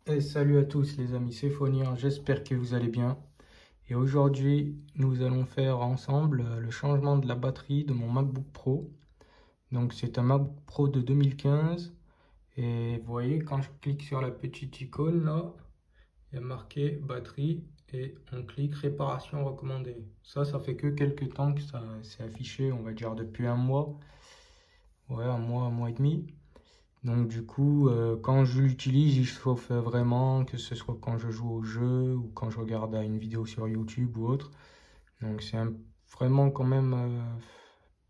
Et salut à tous les amis, c'est Fonir, j'espère que vous allez bien. Et aujourd'hui, nous allons faire ensemble le changement de la batterie de mon MacBook Pro. Donc c'est un MacBook Pro de 2015. Et vous voyez, quand je clique sur la petite icône là, il y a marqué batterie et on clique réparation recommandée. Ça fait que quelques temps que ça s'est affiché, on va dire depuis un mois. Ouais, un mois et demi. Donc du coup, quand je l'utilise, il chauffe vraiment, que ce soit quand je joue au jeu ou quand je regarde une vidéo sur YouTube ou autre. Donc vraiment quand même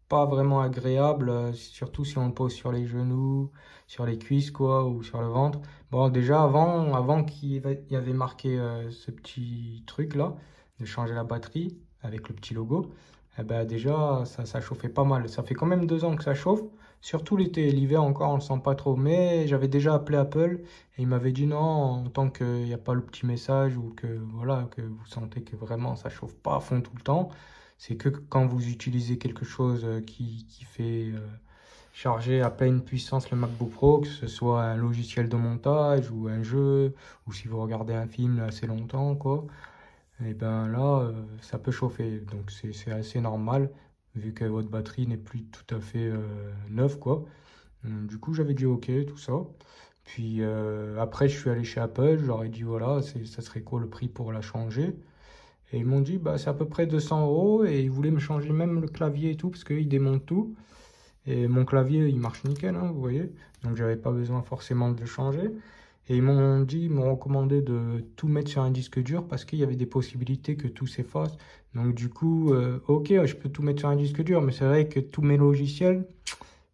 pas vraiment agréable, surtout si on le pose sur les genoux, sur les cuisses quoi, ou sur le ventre. Bon, déjà avant qu'il y avait marqué ce petit truc là, de changer la batterie avec le petit logo, eh ben déjà ça chauffait pas mal. Ça fait quand même 2 ans que ça chauffe. Surtout l'été, l'hiver encore on le sent pas trop. Mais j'avais déjà appelé Apple et il m'avait dit non, en tant qu'il n'y a pas le petit message ou que voilà que vous sentez que vraiment ça chauffe pas à fond tout le temps. C'est que quand vous utilisez quelque chose qui fait charger à pleine puissance le MacBook Pro, que ce soit un logiciel de montage ou un jeu, ou si vous regardez un film assez longtemps, quoi, et ben là, ça peut chauffer. Donc c'est assez normal, vu que votre batterie n'est plus tout à fait neuve, quoi. Du coup, j'avais dit OK, tout ça. Puis après, je suis allé chez Apple, je leur ai dit voilà, ça serait quoi le prix pour la changer. Et ils m'ont dit, bah, c'est à peu près 200 euros et ils voulaient me changer même le clavier et tout parce qu'ils démontent tout. Et mon clavier, il marche nickel, hein, vous voyez. Donc, j'avais pas besoin forcément de le changer. Et ils m'ont recommandé de tout mettre sur un disque dur parce qu'il y avait des possibilités que tout s'efface. Donc, du coup, ok, je peux tout mettre sur un disque dur, mais c'est vrai que tous mes logiciels,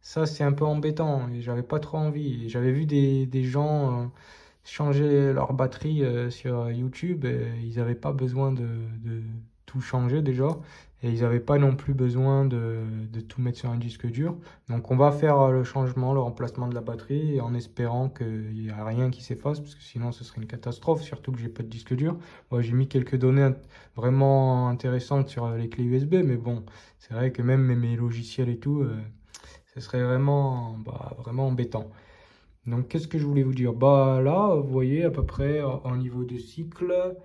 ça, c'est un peu embêtant et j'avais pas trop envie. Et j'avais vu des gens changer leur batterie sur YouTube et ils n'avaient pas besoin de tout changer déjà. Et ils n'avaient pas non plus besoin de tout mettre sur un disque dur. Donc on va faire le changement, le remplacement de la batterie en espérant qu'il n'y a rien qui s'efface parce que sinon ce serait une catastrophe, surtout que j'ai pas de disque dur. Moi j'ai mis quelques données vraiment intéressantes sur les clés USB, mais bon, c'est vrai que même mes logiciels et tout, ce serait vraiment, bah, vraiment embêtant. Donc, qu'est-ce que je voulais vous dire? Bah là, vous voyez à peu près en niveau de cycle.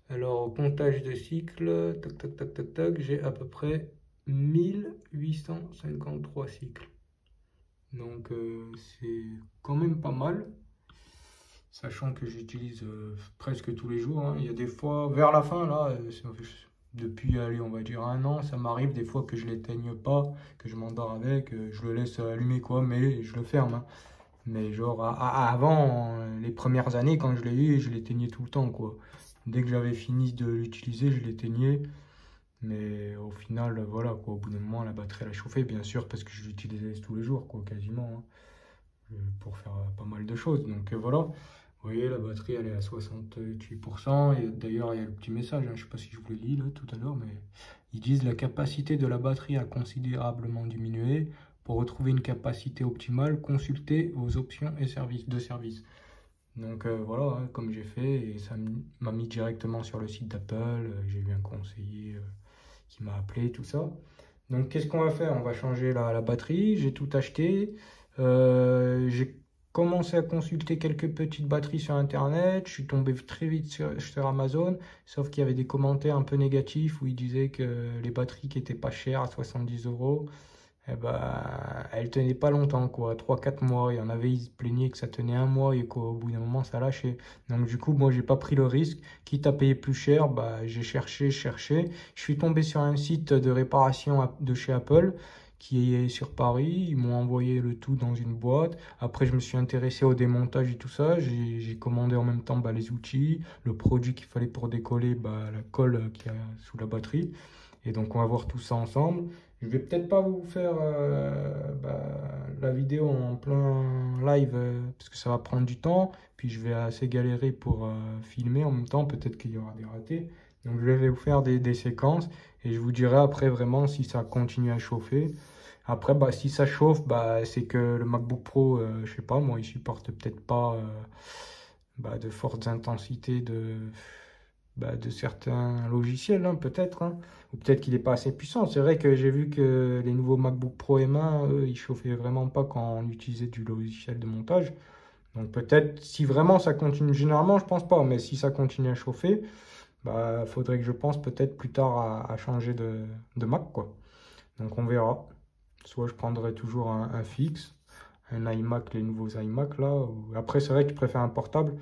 Alors, au comptage de cycle, tac, tac, tac, tac, tac, j'ai à peu près 1853 cycles. Donc, c'est quand même pas mal, sachant que j'utilise presque tous les jours, hein. Il y a des fois, vers la fin, là, depuis, allez, on va dire un an, ça m'arrive des fois que je l'éteigne pas, que je m'endors avec, je le laisse allumer quoi, mais je le ferme, hein. Mais genre, avant, les premières années, quand je l'ai eu, je l'éteignais tout le temps, quoi. Dès que j'avais fini de l'utiliser, je l'éteignais. Mais au final, voilà, quoi. Au bout d'un moment, la batterie, elle a chauffé, bien sûr, parce que je l'utilisais tous les jours, quoi, quasiment, hein, pour faire pas mal de choses. Donc voilà. Vous voyez, la batterie, elle est à 68%. Et d'ailleurs, il y a le petit message, hein, je ne sais pas si je vous l'ai dit là tout à l'heure, mais ils disent la capacité de la batterie a considérablement diminué. Pour retrouver une capacité optimale, consultez vos options et services de service. Donc voilà, hein, comme j'ai fait, et ça m'a mis directement sur le site d'Apple. J'ai eu un conseiller qui m'a appelé, tout ça. Donc qu'est-ce qu'on va faire? On va changer la batterie. J'ai tout acheté. J'ai commencé à consulter quelques petites batteries sur Internet. Je suis tombé très vite sur Amazon. Sauf qu'il y avait des commentaires un peu négatifs où ils disaient que les batteries qui étaient pas chères à 70 euros, eh ben, elles tenaient pas longtemps, quoi. 3 4 mois. Il y en avait, ils se plaignaient que ça tenait un mois et qu'au bout d'un moment, ça lâchait. Donc du coup, moi, j'ai pas pris le risque. Quitte à payer plus cher, bah, j'ai cherché. Je suis tombé sur un site de réparation de chez Apple qui est sur Paris. Ils m'ont envoyé le tout dans une boîte. Après, je me suis intéressé au démontage et tout ça. J'ai commandé en même temps bah, les outils, le produit qu'il fallait pour décoller, bah, la colle qu'il y a sous la batterie. Et donc, on va voir tout ça ensemble. Je vais peut-être pas vous faire bah, la vidéo en plein live parce que ça va prendre du temps. Puis je vais assez galérer pour filmer en même temps. Peut-être qu'il y aura des ratés. Donc je vais vous faire des séquences et je vous dirai après vraiment si ça continue à chauffer. Après, bah, si ça chauffe, bah, c'est que le MacBook Pro, je sais pas, moi, il supporte peut-être pas bah, de fortes intensités de certains logiciels, hein, peut-être, hein. Ou peut-être qu'il n'est pas assez puissant. C'est vrai que j'ai vu que les nouveaux MacBook Pro M1, eux, ils chauffaient vraiment pas quand on utilisait du logiciel de montage. Donc peut-être, si vraiment ça continue, généralement je pense pas, mais si ça continue à chauffer, bah faudrait que je pense peut-être plus tard à changer de Mac, quoi. Donc on verra. Soit je prendrai toujours un fixe, un iMac, les nouveaux iMac là. Après c'est vrai que je préfère un portable,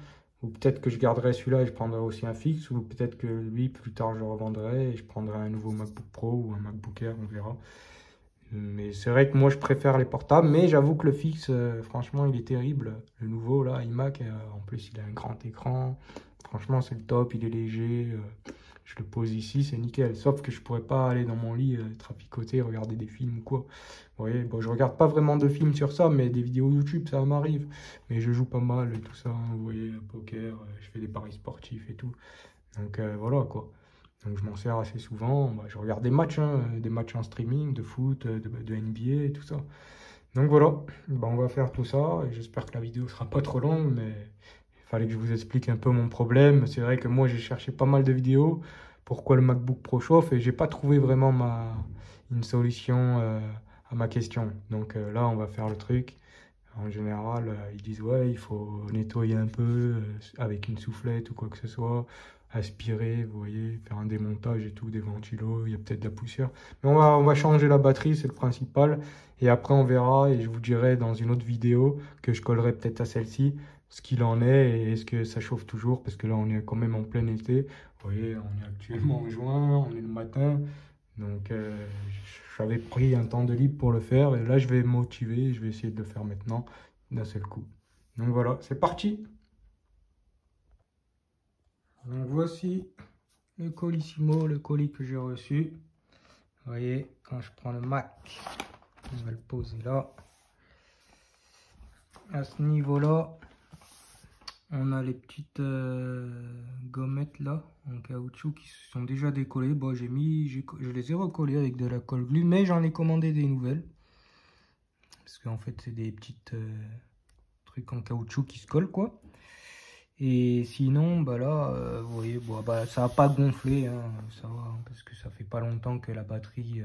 ou peut-être que je garderai celui-là et je prendrai aussi un fixe, ou peut-être que lui plus tard je le revendrai et je prendrai un nouveau MacBook Pro ou un MacBook Air, on verra. Mais c'est vrai que moi je préfère les portables, mais j'avoue que le fixe, franchement, il est terrible. Le nouveau là, iMac, en plus il a un grand écran. Franchement, c'est le top, il est léger. Je le pose ici, c'est nickel. Sauf que je pourrais pas aller dans mon lit, traficoter, regarder des films ou quoi. Vous voyez, bon, je regarde pas vraiment de films sur ça, mais des vidéos YouTube, ça m'arrive. Mais je joue pas mal et tout ça, hein, vous voyez, poker, je fais des paris sportifs et tout. Donc voilà quoi. Donc je m'en sers assez souvent. Bah, je regarde des matchs en streaming, de foot, de NBA et tout ça. Donc voilà, bah, on va faire tout ça. Et j'espère que la vidéo sera pas trop longue, mais il fallait que je vous explique un peu mon problème. C'est vrai que moi j'ai cherché pas mal de vidéos. Pourquoi le MacBook Pro chauffe et j'ai pas trouvé vraiment une solution à ma question. Donc là on va faire le truc. En général, ils disent ouais, il faut nettoyer un peu avec une soufflette ou quoi que ce soit, aspirer, vous voyez, faire un démontage et tout, des ventilos, il y a peut-être de la poussière. Mais on va changer la batterie, c'est le principal. Et après, on verra et je vous dirai dans une autre vidéo que je collerai peut-être à celle-ci ce qu'il en est et est-ce que ça chauffe toujours parce que là, on est quand même en plein été. Vous voyez, on est actuellement en juin, on est le matin. Donc, j'avais pris un temps de libre pour le faire et là, je vais me motiver. Je vais essayer de le faire maintenant d'un seul coup. Donc voilà, c'est parti. Donc voici le Colissimo, le colis que j'ai reçu. Vous voyez, quand je prends le Mac, on va le poser là. À ce niveau-là, on a les petites gommettes là en caoutchouc qui se sont déjà décollées. Bon, je les ai recollées avec de la colle glue, mais j'en ai commandé des nouvelles. Parce qu'en fait, c'est des petites trucs en caoutchouc qui se collent quoi. Et sinon, bah là, vous voyez, bon, bah, ça n'a pas gonflé, hein, ça va, hein, parce que ça fait pas longtemps que la batterie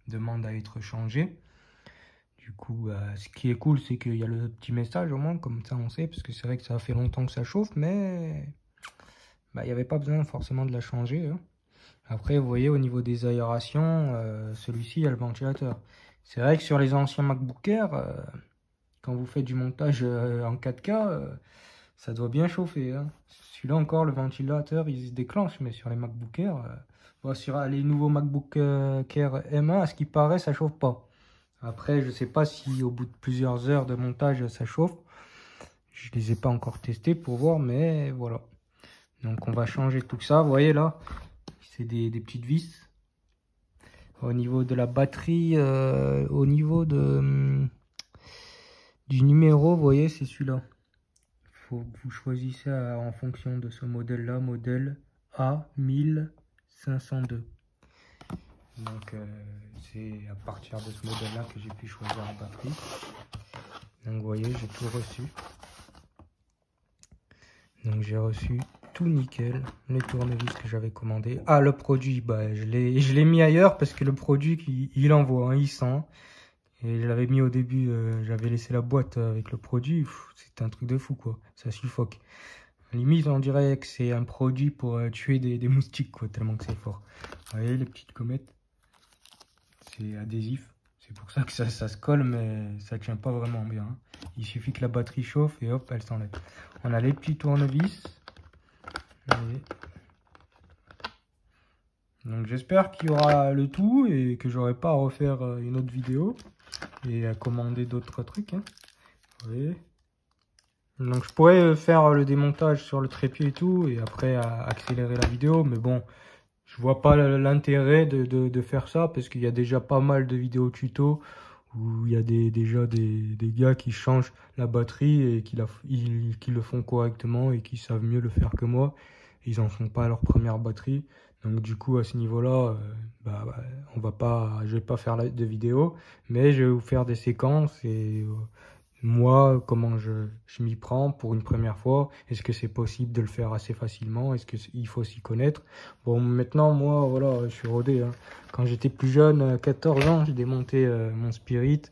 demande à être changée. Du coup, ce qui est cool, c'est qu'il y a le petit message au moins, comme ça on sait, parce que c'est vrai que ça fait longtemps que ça chauffe, mais bah, il n'y avait pas besoin forcément de la changer, hein. Après, vous voyez, au niveau des aérations, celui-ci, il y a le ventilateur. C'est vrai que sur les anciens MacBook Air, quand vous faites du montage en 4K, ça doit bien chauffer, hein. Celui-là encore, le ventilateur, il se déclenche, mais sur les MacBook Air, bon, sur les nouveaux MacBook Air M1, à ce qui paraît, ça chauffe pas. Après, je sais pas si au bout de plusieurs heures de montage, ça chauffe. Je les ai pas encore testés pour voir, mais voilà. Donc on va changer tout ça. Vous voyez là, c'est des petites vis. Au niveau de la batterie, au niveau du numéro, vous voyez, c'est celui-là. Faut que vous choisissez en fonction de ce modèle-là, modèle A1502. Donc c'est à partir de ce modèle-là que j'ai pu choisir la batterie. Donc vous voyez, j'ai tout reçu. Donc j'ai reçu tout nickel, les tournevis que j'avais commandés. Ah, le produit, bah, je l'ai mis ailleurs parce que le produit, il envoie, hein, il sent. Et je l'avais mis au début, j'avais laissé la boîte avec le produit. C'est un truc de fou, quoi. Ça suffoque. Limite, on dirait que c'est un produit pour tuer des moustiques, quoi, tellement que c'est fort. Vous voyez, les petites gommettes, c'est adhésif. C'est pour ça que ça se colle, mais ça tient pas vraiment bien, hein. Il suffit que la batterie chauffe et hop, elle s'enlève. On a les petits tournevis. Voyez. Donc j'espère qu'il y aura le tout et que j'aurai pas à refaire une autre vidéo et à commander d'autres trucs, hein. Vous voyez. Donc je pourrais faire le démontage sur le trépied et tout et après accélérer la vidéo, mais bon, je vois pas l'intérêt de faire ça parce qu'il y a déjà pas mal de vidéos tuto où il y a déjà des gars qui changent la batterie et qui le font correctement et qui savent mieux le faire que moi. Ils en font pas à leur première batterie. Donc du coup, à ce niveau-là, je vais pas faire de vidéo, mais je vais vous faire des séquences et moi, comment je m'y prends pour une première fois. Est-ce que c'est possible de le faire assez facilement? Est-ce qu'il faut s'y connaître? Bon, maintenant, moi, voilà, je suis rodé, hein. Quand j'étais plus jeune, à 14 ans, j'ai démonté mon Spirit.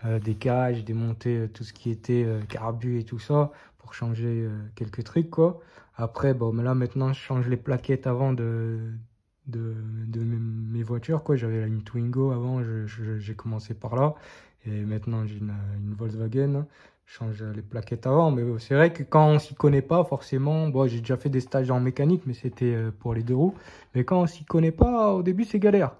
des cages, démonter tout ce qui était carbu et tout ça pour changer quelques trucs quoi. Après bon mais là maintenant je change les plaquettes avant de mes voitures quoi. J'avais une Twingo avant, j'ai commencé par là et maintenant j'ai une Volkswagen. Je change les plaquettes avant, mais c'est vrai que quand on s'y connaît pas forcément, bon j'ai déjà fait des stages en mécanique mais c'était pour les deux roues, mais quand on s'y connaît pas au début c'est galère.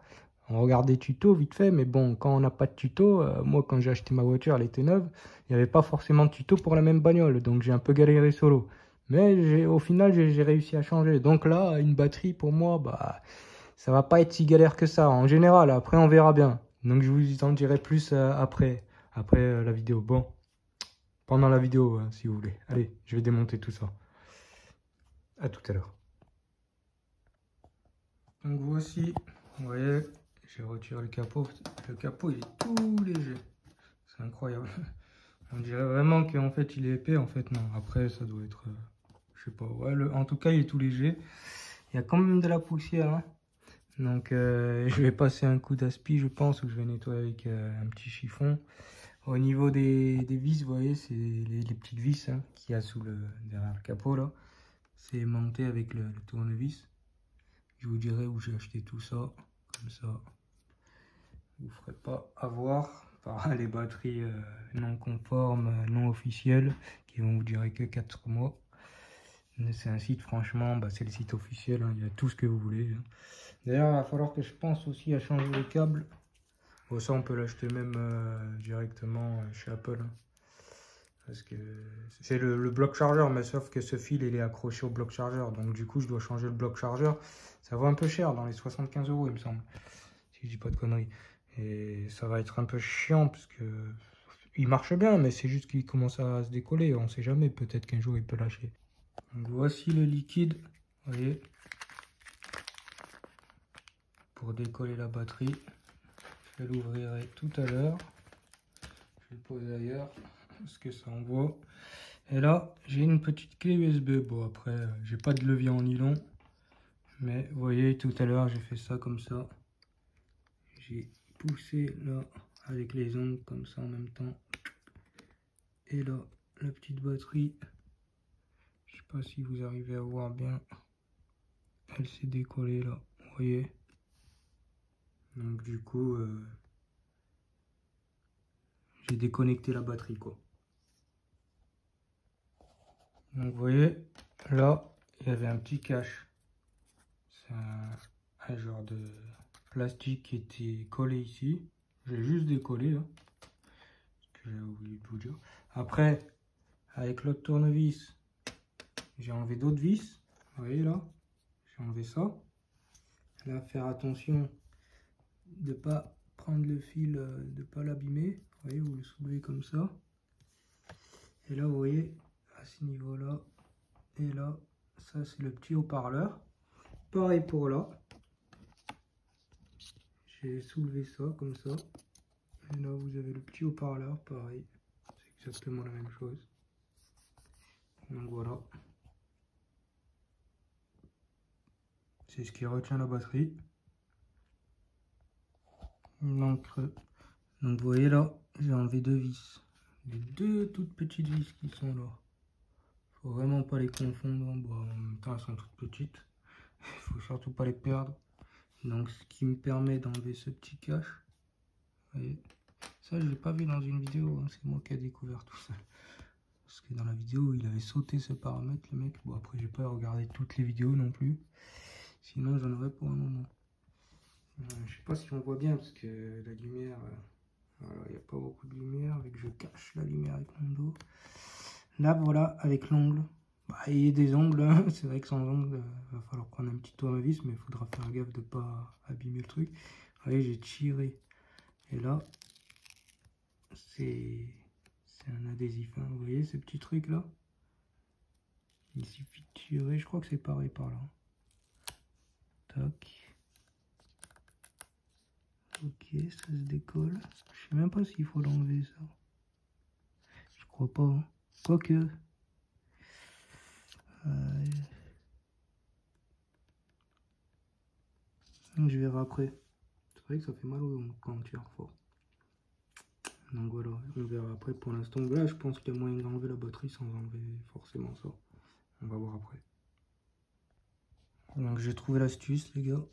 On regarde des tutos vite fait, mais bon, quand on n'a pas de tuto, moi quand j'ai acheté ma voiture, elle était neuve, il n'y avait pas forcément de tuto pour la même bagnole, donc j'ai un peu galéré solo. Mais au final, j'ai réussi à changer. Donc là, une batterie pour moi, bah, ça va pas être si galère que ça. En général, après on verra bien. Donc je vous en dirai plus après la vidéo. Bon, pendant la vidéo, si vous voulez. Allez, je vais démonter tout ça. À tout à l'heure. Donc voici, vous voyez, j'ai retiré le capot. Le capot, il est tout léger. C'est incroyable. On dirait vraiment qu'en fait, il est épais. En fait, non. Après, ça doit être, je sais pas. Ouais, en tout cas, il est tout léger. Il y a quand même de la poussière, hein. Donc, je vais passer un coup d'aspi, je pense, ou je vais nettoyer avec un petit chiffon. Au niveau des vis, vous voyez, c'est les petites vis hein, qu'il y a derrière le capot, là. C'est monté avec le tournevis. Je vous dirai où j'ai acheté tout ça. Comme ça, vous ne ferez pas avoir par les batteries non conformes, non officielles, qui vont vous durer que 4 mois. C'est un site, franchement, bah, c'est le site officiel, hein, il y a tout ce que vous voulez. Hein. D'ailleurs, il va falloir que je pense aussi à changer les câbles. Bon, ça, on peut l'acheter même directement chez Apple. Hein. Parce que c'est le bloc chargeur, mais sauf que ce fil, il est accroché au bloc chargeur. Donc, du coup, je dois changer le bloc chargeur. Ça vaut un peu cher, dans les 75 €, il me semble. Si je dis pas de conneries. Et ça va être un peu chiant, parce que il marche bien, mais c'est juste qu'il commence à se décoller. On sait jamais, peut-être qu'un jour, il peut lâcher. Donc, voici le liquide, vous voyez, pour décoller la batterie. Je l'ouvrirai tout à l'heure. Je le pose ailleurs, parce que ça envoie. Et là, j'ai une petite clé USB. Bon, après, j'ai pas de levier en nylon. Mais vous voyez, tout à l'heure, j'ai fait ça comme ça. J'ai poussé là, avec les ongles, comme ça en même temps. Et là, la petite batterie. Je sais pas si vous arrivez à voir bien. Elle s'est décollée là, vous voyez. Donc du coup, j'ai déconnecté la batterie quoi. Donc vous voyez, là, il y avait un petit cache. C'est un genre de plastique qui était collé ici. J'ai juste décollé là. Ce que j'ai oublié de vous dire. Après, avec l'autre tournevis, j'ai enlevé d'autres vis. Vous voyez là, j'ai enlevé ça. Là, faire attention de pas prendre le fil, de pas l'abîmer. Vous voyez, vous le soulevez comme ça. Et là, vous voyez, à ce niveau-là, et là, ça c'est le petit haut-parleur. Pareil pour là. J'ai soulevé ça comme ça. Et là, vous avez le petit haut-parleur, pareil. C'est exactement la même chose. Donc voilà. C'est ce qui retient la batterie. Donc vous voyez là, j'ai enlevé deux vis. Les deux toutes petites vis qui sont là. Faut vraiment pas les confondre. Bon, en même temps, elles sont toutes petites. Il faut surtout pas les perdre. Donc ce qui me permet d'enlever ce petit cache. Vous voyez, ça je l'ai pas vu dans une vidéo, hein. C'est moi qui ai découvert tout ça. Parce que dans la vidéo il avait sauté ce paramètre le mec. Bon après j'ai pas regardé toutes les vidéos non plus. Sinon j'en aurais pour un moment. Je sais pas si on voit bien parce que la lumière, voilà, il n'y a pas beaucoup de lumière, avec je cache la lumière avec mon dos. Là voilà, avec l'ongle. Bah, il y a des ongles, hein. C'est vrai que sans ongle, il va falloir prendre un petit tournevis, mais il faudra faire gaffe de pas abîmer le truc. Vous voyez, j'ai tiré. Et là, c'est un adhésif, hein. Vous voyez ce petit truc là? Il suffit de tirer, je crois que c'est pareil par là. Tac. Ok, ça se décolle. Je sais même pas s'il faut l'enlever ça. Je crois pas, hein. Quoique. Je verrai après. C'est vrai que ça fait mal au quand on tire fort. Donc voilà, on verra après. Pour l'instant, là je pense qu'il y a moyen d'enlever la batterie sans enlever forcément ça. On va voir après. Donc j'ai trouvé l'astuce les gars,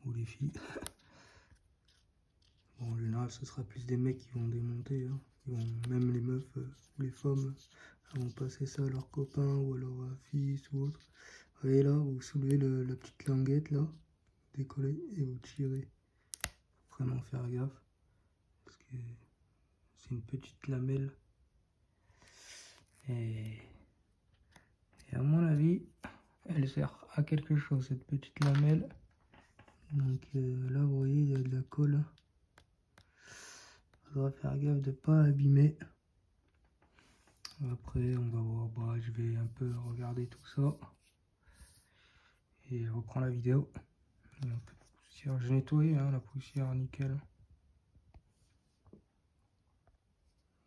ou les filles. Bon, en général ce sera plus des mecs qui vont démonter, hein. Même les meufs ou les femmes vont passer ça à leurs copains ou à leurs fils ou autre. Vous voyez là, vous soulevez la petite languette là, décollez et vous tirez. Faut vraiment faire gaffe parce que c'est une petite lamelle et à mon avis elle sert à quelque chose cette petite lamelle. Donc là vous voyez il y a de la colle. Faudra faire gaffe de pas abîmer. Après on va voir, bah, je vais un peu regarder tout ça et je reprends la vidéo. Il y a un peu de poussière, j'ai nettoyé hein, la poussière nickel.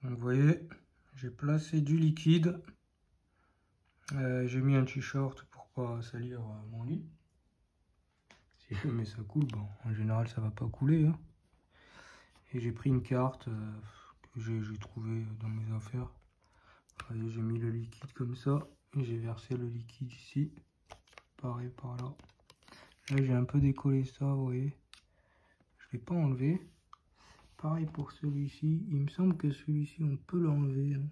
Donc vous voyez, j'ai placé du liquide. J'ai mis un t-shirt pour pas salir mon lit. Si jamais ça coule, bon, en général ça va pas couler. Hein. Et j'ai pris une carte que j'ai trouvée dans mes affaires. J'ai mis le liquide comme ça. Et j'ai versé le liquide ici. Pareil par là. Là j'ai un peu décollé ça, vous voyez. Je l'ai pas enlevé. Pareil pour celui-ci. Il me semble que celui-ci on peut l'enlever. Hein.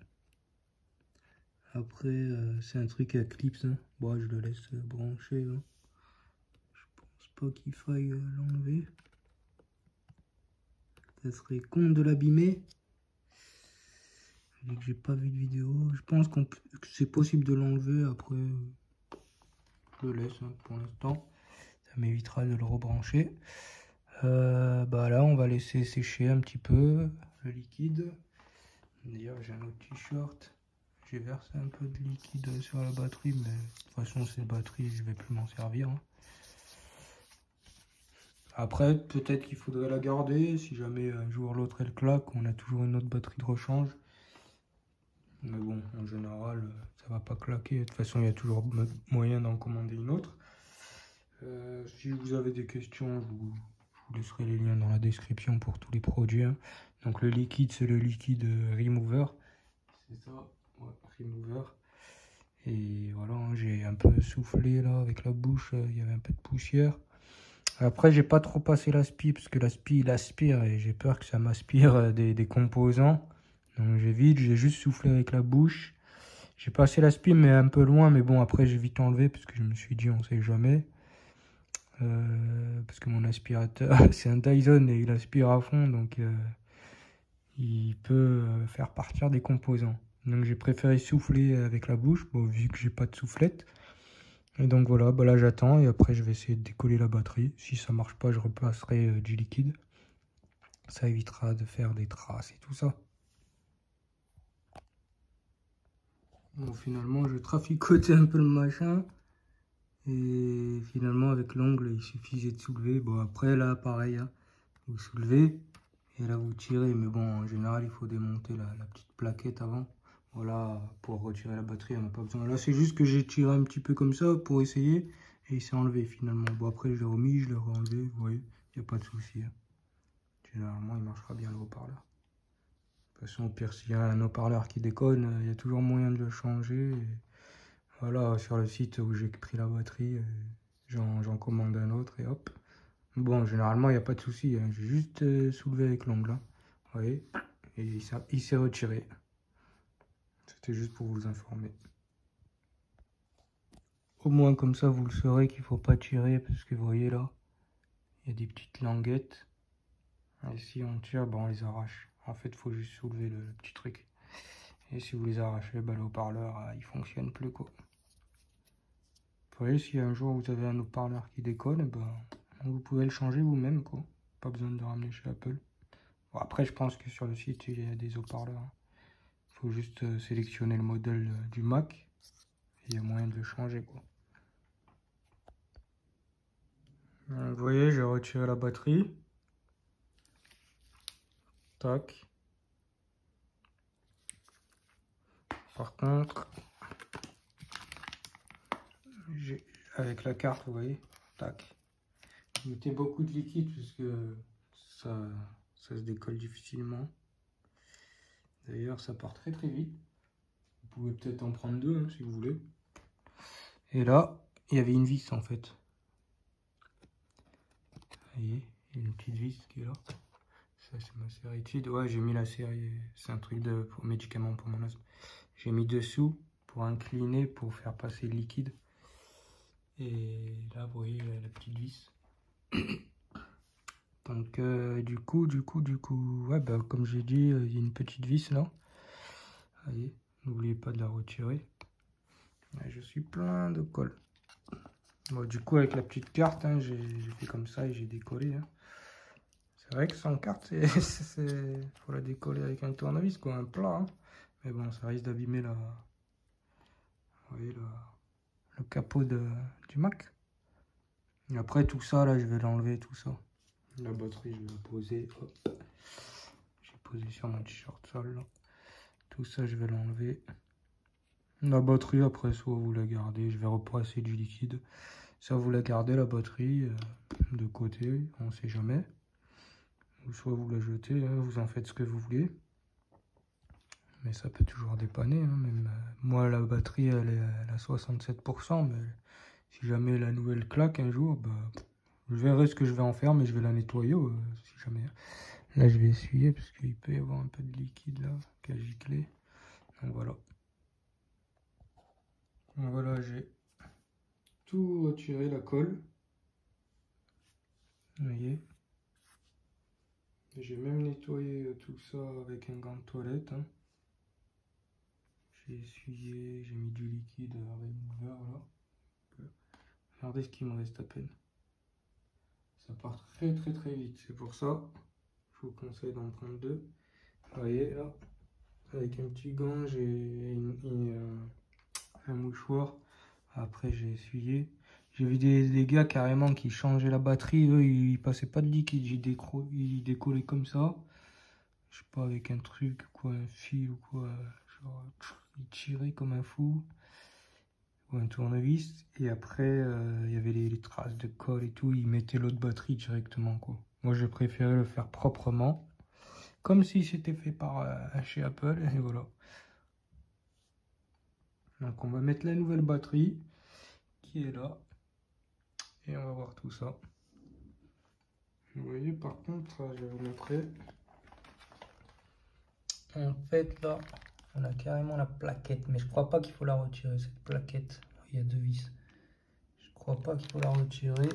Après c'est un truc à clips. Hein. Bon, je le laisse brancher. Hein. Pas qu'il faille l'enlever. Ça serait con de l'abîmer. Vu que j'ai pas vu de vidéo, je pense que c'est possible de l'enlever. Après, je le laisse hein, pour l'instant. Ça m'évitera de le rebrancher. Bah là, on va laisser sécher un petit peu le liquide. D'ailleurs, j'ai un autre t-shirt. J'ai versé un peu de liquide sur la batterie, mais de toute façon, cette batterie, je vais plus m'en servir. Hein. Après, peut-être qu'il faudrait la garder. Si jamais un jour l'autre elle claque, on a toujours une autre batterie de rechange. Mais bon, en général, ça va pas claquer. De toute façon, il y a toujours moyen d'en commander une autre. Si vous avez des questions, je vous laisserai les liens dans la description pour tous les produits. Hein. Donc le liquide, c'est le liquide Remover. C'est ça, ouais, Remover. Et voilà, hein, j'ai un peu soufflé là avec la bouche. Il y avait un peu de poussière. Après, j'ai pas trop passé l'aspi parce que l'aspi il aspire et j'ai peur que ça m'aspire des composants. Donc j'évite, j'ai juste soufflé avec la bouche. J'ai passé l'aspi mais un peu loin, mais bon après j'ai vite enlevé parce que je me suis dit on sait jamais. Parce que mon aspirateur c'est un Dyson et il aspire à fond donc il peut faire partir des composants. Donc j'ai préféré souffler avec la bouche, bon, vu que j'ai pas de soufflette. Et donc voilà, bah là j'attends et après je vais essayer de décoller la batterie. Si ça marche pas, je replacerai du liquide. Ça évitera de faire des traces et tout ça. Bon, finalement, je traficotais un peu le machin. Et finalement, avec l'ongle, il suffisait de soulever. Bon, après, là, pareil, hein, vous soulevez et là, vous tirez. Mais bon, en général, il faut démonter la petite plaquette avant. Voilà, pour retirer la batterie, on n'a pas besoin. Là, c'est juste que j'ai tiré un petit peu comme ça pour essayer. Et il s'est enlevé finalement. Bon, après, je l'ai remis, je l'ai enlevé. Vous voyez, il n'y a pas de souci. Hein. Généralement, il marchera bien le haut-parleur. De toute façon, au pire, s'il y a un haut-parleur qui déconne, il y a toujours moyen de le changer. Et voilà, sur le site où j'ai pris la batterie, j'en commande un autre et hop. Bon, généralement, il n'y a pas de souci. Hein. J'ai juste soulevé avec l'ongle. Hein. Vous voyez, et il s'est retiré. C'était juste pour vous informer. Au moins, comme ça, vous le saurez qu'il ne faut pas tirer parce que vous voyez là, il y a des petites languettes. Et si on tire, ben, on les arrache. En fait, il faut juste soulever le petit truc. Et si vous les arrachez, ben, le haut-parleur, il fonctionne plus, quoi. Vous voyez, si un jour vous avez un haut-parleur qui déconne, ben, vous pouvez le changer vous-même, quoi. Pas besoin de le ramener chez Apple. Bon, après, je pense que sur le site, il y a des haut-parleurs. Hein. Il faut juste sélectionner le modèle du Mac. Et il y a moyen de le changer, quoi. Vous voyez, j'ai retiré la batterie. Tac. Par contre, avec la carte, vous voyez, tac. Mettez beaucoup de liquide parce que ça se décolle difficilement. D'ailleurs, ça part très très vite. Vous pouvez peut-être en prendre deux hein, si vous voulez. Et là, il y avait une vis en fait. Vous voyez, il y a une petite vis qui est là. Ça, c'est ma série. Ouais, j'ai mis la série. C'est un truc de pour médicament pour mon asthme. J'ai mis dessous pour incliner, pour faire passer le liquide. Et là, vous voyez la petite vis. Donc, du coup, ouais, bah, comme j'ai dit, il y a une petite vis là. Vous voyez, n'oubliez pas de la retirer. Ouais, je suis plein de colle. Bon, du coup, avec la petite carte, hein, j'ai fait comme ça et j'ai décollé. Hein. C'est vrai que sans carte, faut la décoller avec un tournevis, quoi, un plat. Hein. Mais bon, ça risque d'abîmer vous voyez, le capot du Mac. Et après, tout ça, là, je vais l'enlever, tout ça. La batterie, je vais la poser. J'ai posé sur mon t-shirt sale, là. Tout ça, je vais l'enlever. La batterie, après, soit vous la gardez, je vais repasser du liquide. Ça, vous la gardez, la batterie, de côté, on sait jamais. Ou soit vous la jetez, hein, vous en faites ce que vous voulez. Mais ça peut toujours dépanner. Hein, même, moi, la batterie, elle est à 67%. Mais si jamais la nouvelle claque un jour, bah, je verrai ce que je vais en faire. Mais je vais la nettoyer si jamais. Là, je vais essuyer parce qu'il peut y avoir un peu de liquide là qui a giclé. Donc voilà. Donc voilà, j'ai tout retiré la colle. Vous voyez. J'ai même nettoyé tout ça avec un gant de toilette. Hein. J'ai essuyé, j'ai mis du liquide remover là. Regardez ce qu'il me reste à peine. Ça part très vite. C'est pour ça, je vous conseille d'en prendre deux. Vous voyez là, avec un petit gant, j'ai un mouchoir. Après j'ai essuyé. J'ai vu des gars carrément qui changeaient la batterie. Eux, ils passaient pas de liquide. Ils décollaient comme ça. Je sais pas, avec un truc, quoi, un fil ou quoi. Genre, ils tiraient comme un fou. Ou un tournevis. Et après, il y avait les traces de colle et tout. Ils mettaient l'autre batterie directement, quoi. Moi, j'ai préféré le faire proprement. Comme si c'était fait par chez Apple. Et voilà. Donc, on va mettre la nouvelle batterie qui est là. Et on va voir tout ça. Vous voyez, par contre, je vais vous montrer. En fait, là, on a carrément la plaquette. Mais je crois pas qu'il faut la retirer, cette plaquette. Il y a deux vis. Je crois pas qu'il faut la retirer.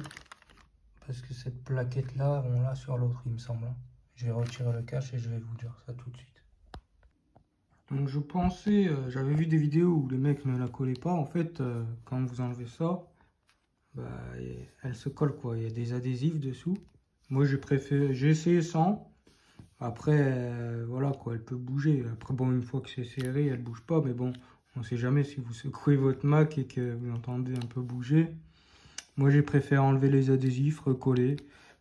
Parce que cette plaquette là, on l'a sur l'autre, il me semble. Je vais retirer le cache et je vais vous dire ça tout de suite. Donc je pensais, j'avais vu des vidéos où les mecs ne la collaient pas. En fait, quand vous enlevez ça, bah, elle se colle quoi. Il y a des adhésifs dessous. Moi j'ai essayé sans. Après, voilà quoi, elle peut bouger. Après bon, une fois que c'est serré, elle bouge pas. Mais bon, on sait jamais si vous secouez votre Mac et que vous entendez un peu bouger. Moi j'ai préféré enlever les adhésifs, recoller.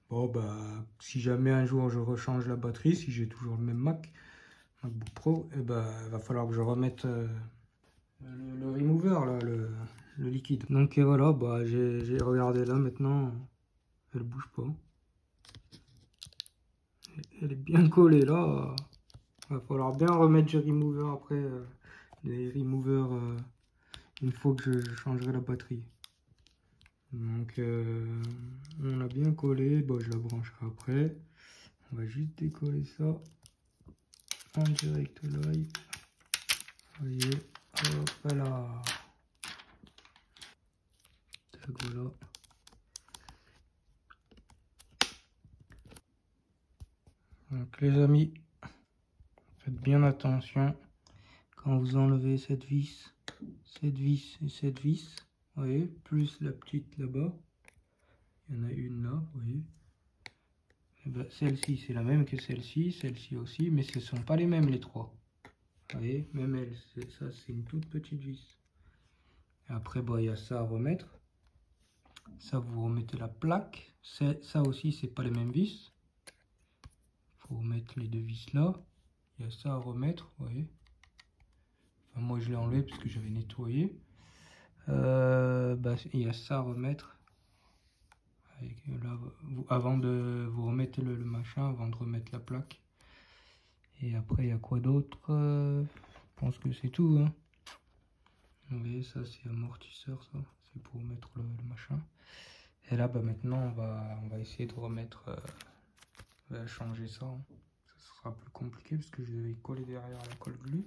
Bon bah si jamais un jour je rechange la batterie, si j'ai toujours le même MacBook Pro, et bah va falloir que je remette le remover là, le liquide. Donc voilà, bah j'ai regardé là maintenant, elle bouge pas. Elle est bien collée là. Va falloir bien remettre du remover après les removers une fois que je changerai la batterie. Donc on a bien collé, bon je la brancherai après. On va juste décoller ça en direct live. Vous voyez, hop là. Tac, voilà. Donc les amis, faites bien attention quand vous enlevez cette vis et cette vis. Vous voyez, plus la petite là-bas. Il y en a une là, vous voyez. Ben, celle-ci, c'est la même que celle-ci aussi, mais ce ne sont pas les mêmes les trois. Vous voyez, même elle, ça c'est une toute petite vis. Et après, il y a ça à remettre. Ça, vous remettez la plaque. Ça aussi, c'est pas les mêmes vis. Il faut remettre les deux vis là. Il y a ça à remettre, vous voyez. Enfin, moi, je l'ai enlevé parce que j'avais nettoyé. Il y a ça à remettre. Là, avant de vous remettre le machin, avant de remettre la plaque. Et après, il y a quoi d'autre? Je pense que c'est tout, hein. Vous voyez, ça c'est amortisseur, ça. C'est pour mettre le machin. Et là, bah, maintenant, on va essayer de remettre... changer ça, hein. Ça sera plus compliqué parce que je vais coller derrière la colle glue.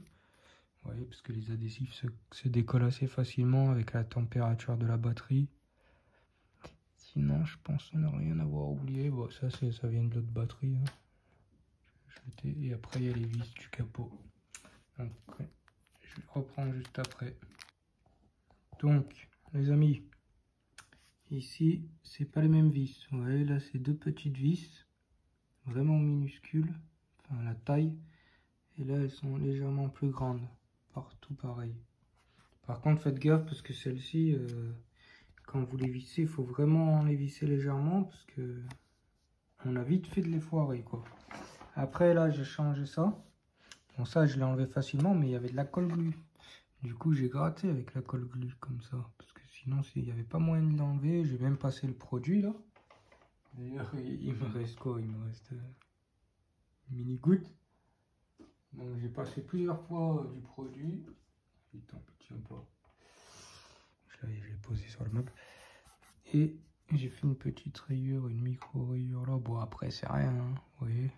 Vous voyez, parce que les adhésifs se décollent assez facilement avec la température de la batterie. Sinon, je pense ne rien avoir oublié. Bon, ça vient de l'autre batterie, hein. Et après, il y a les vis du capot. Donc, je reprends juste après. Donc, les amis, ici, c'est pas les mêmes vis. Vous voyez, là, c'est deux petites vis, vraiment minuscules, enfin la taille. Et là, elles sont légèrement plus grandes. Partout pareil. Par contre, faites gaffe parce que celles-ci, quand vous les vissez, il faut vraiment les visser légèrement parce que on a vite fait de les foirer, quoi. Après, là, j'ai changé ça. Bon, ça, je l'ai enlevé facilement, mais il y avait de la colle glue. Du coup, j'ai gratté avec la colle glue comme ça. Parce que sinon, il n'y avait pas moyen de l'enlever. J'ai même passé le produit, là. D'ailleurs, il me reste quoi? Il me reste une mini goutte. Donc, j'ai passé plusieurs fois du produit. Putain, il tient pas. Je l'ai posé sur le meuble. Et j'ai fait une petite rayure, une micro rayure là. Bon, après, c'est rien, hein, vous voyez.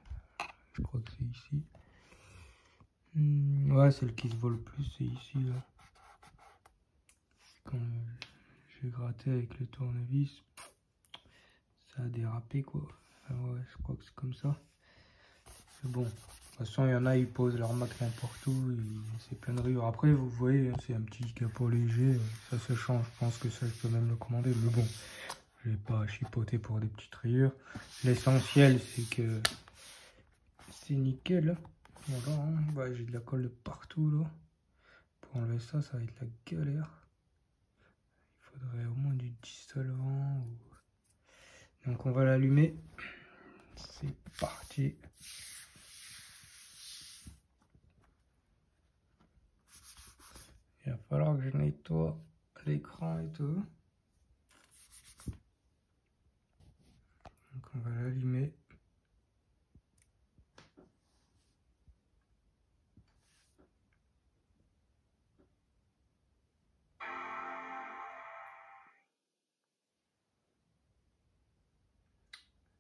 Je crois que c'est ici. Ouais, celle qui se vole le plus, c'est ici, là. Quand j'ai gratté avec le tournevis, ça a dérapé, quoi. Enfin, ouais, je crois que c'est comme ça. Mais bon, de toute façon, il y en a, ils posent leur Mac n'importe où. C'est plein de rayures. Après, vous voyez, c'est un petit capot léger. Ça se change. Je pense que ça, je peux même le commander. Mais bon, je vais pas chipoter pour des petites rayures. L'essentiel, c'est que c'est nickel. Voilà, hein. Bah, j'ai de la colle de partout, là. Pour enlever ça, ça va être la galère. Il faudrait au moins du dissolvant. Donc, on va l'allumer. C'est parti. Il va falloir que je nettoie l'écran et tout. Donc on va l'allumer.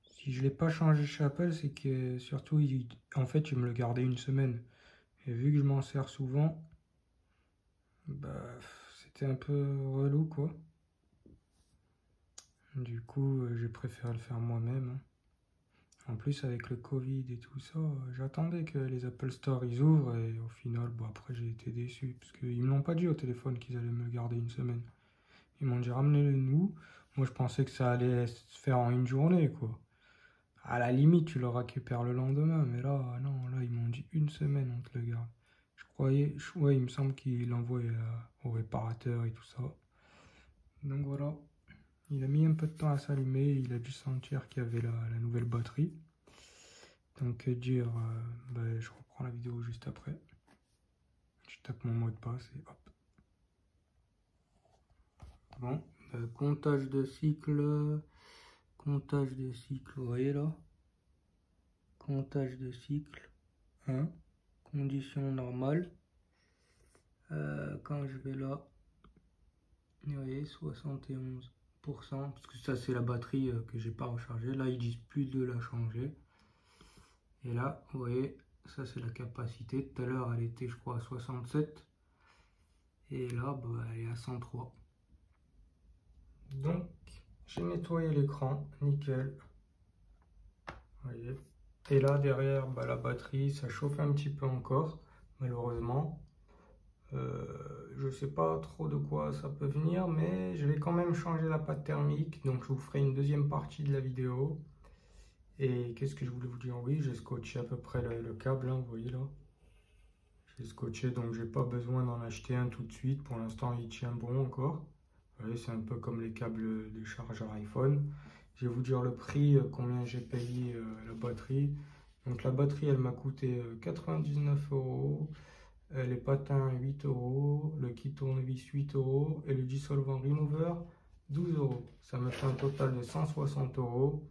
Si je ne l'ai pas changé chez Apple, c'est que surtout, en fait, il me le gardait une semaine. Et vu que je m'en sers souvent, bah, c'était un peu relou, quoi. Du coup, j'ai préféré le faire moi-même, hein. En plus, avec le Covid et tout ça, j'attendais que les Apple Store ils ouvrent et au final, bon, après j'ai été déçu parce qu'ils me l'ont pas dit au téléphone qu'ils allaient me le garder une semaine. Ils m'ont dit ramenez-le nous. Moi, je pensais que ça allait se faire en une journée, quoi. À la limite, tu le récupères le lendemain, mais là, non, là, ils m'ont dit une semaine, on te le garde. Je croyais, ouais, il me semble qu'il l'envoie au réparateur et tout ça. Donc voilà. Il a mis un peu de temps à s'allumer, il a dû sentir qu'il y avait la nouvelle batterie. Donc je reprends la vidéo juste après. Je tape mon mot de passe et hop. Bon, comptage de cycle, vous voyez là. Comptage de cycle, 1, condition normale. Quand je vais là, vous voyez, 71%, parce que ça c'est la batterie que j'ai pas rechargée. Là ils disent plus de la changer. Et là, vous voyez, ça c'est la capacité. Tout à l'heure elle était je crois à 67. Et là, bah, elle est à 103. Donc, j'ai nettoyé l'écran, nickel. Vous voyez. Et là, derrière, bah, la batterie, ça chauffe un petit peu encore, malheureusement. Je sais pas trop de quoi ça peut venir, mais je vais quand même changer la pâte thermique. Donc, je vous ferai une deuxième partie de la vidéo. Et qu'est-ce que je voulais vous dire? Oui, j'ai scotché à peu près le câble, hein, vous voyez là. J'ai scotché, donc j'ai pas besoin d'en acheter un tout de suite. Pour l'instant, il tient bon encore. Vous voyez, c'est un peu comme les câbles de chargeur iPhone. Je vais vous dire le prix, combien j'ai payé la batterie. Donc la batterie, elle m'a coûté 99 €. Les patins, 8 €. Le kit tournevis, 8 € et le dissolvant remover, 12 €. Ça me fait un total de 160 €.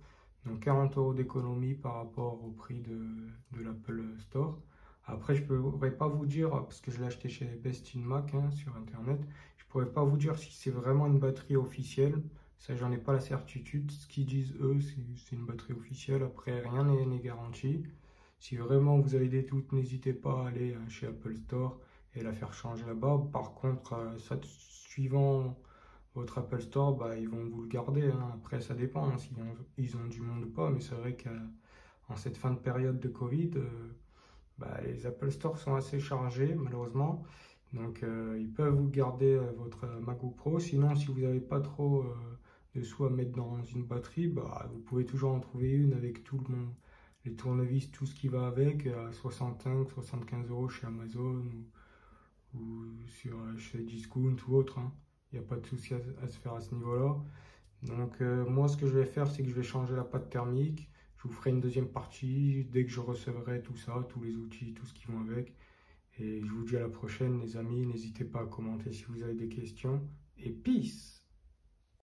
Donc 40 € d'économie par rapport au prix de l'Apple Store. Après, je ne pourrais pas vous dire, parce que je l'ai acheté chez Best in Mac hein, sur internet, je ne pourrais pas vous dire si c'est vraiment une batterie officielle. Ça, j'en ai pas la certitude. Ce qu'ils disent eux, c'est une batterie officielle. Après, rien n'est garanti. Si vraiment vous avez des doutes, n'hésitez pas à aller chez Apple Store et la faire changer là-bas. Par contre, ça, suivant votre Apple Store, bah, ils vont vous le garder, hein. Après, ça dépend hein, s'ils ils ont du monde ou pas. Mais c'est vrai qu'en cette fin de période de Covid, bah, les Apple Store sont assez chargés, malheureusement. Donc, ils peuvent vous garder votre MacBook Pro. Sinon, si vous n'avez pas trop de sous à mettre dans une batterie, bah, vous pouvez toujours en trouver une avec tout le monde, les tournevis, tout ce qui va avec, à 65, 75 euros chez Amazon ou chez Discount ou autre, hein. Il n'y a pas de souci à se faire à ce niveau-là. Donc moi ce que je vais faire c'est que je vais changer la pâte thermique. Je vous ferai une deuxième partie dès que je recevrai tout ça, tous les outils, tout ce qui vont avec. Et je vous dis à la prochaine les amis, n'hésitez pas à commenter si vous avez des questions. Et peace!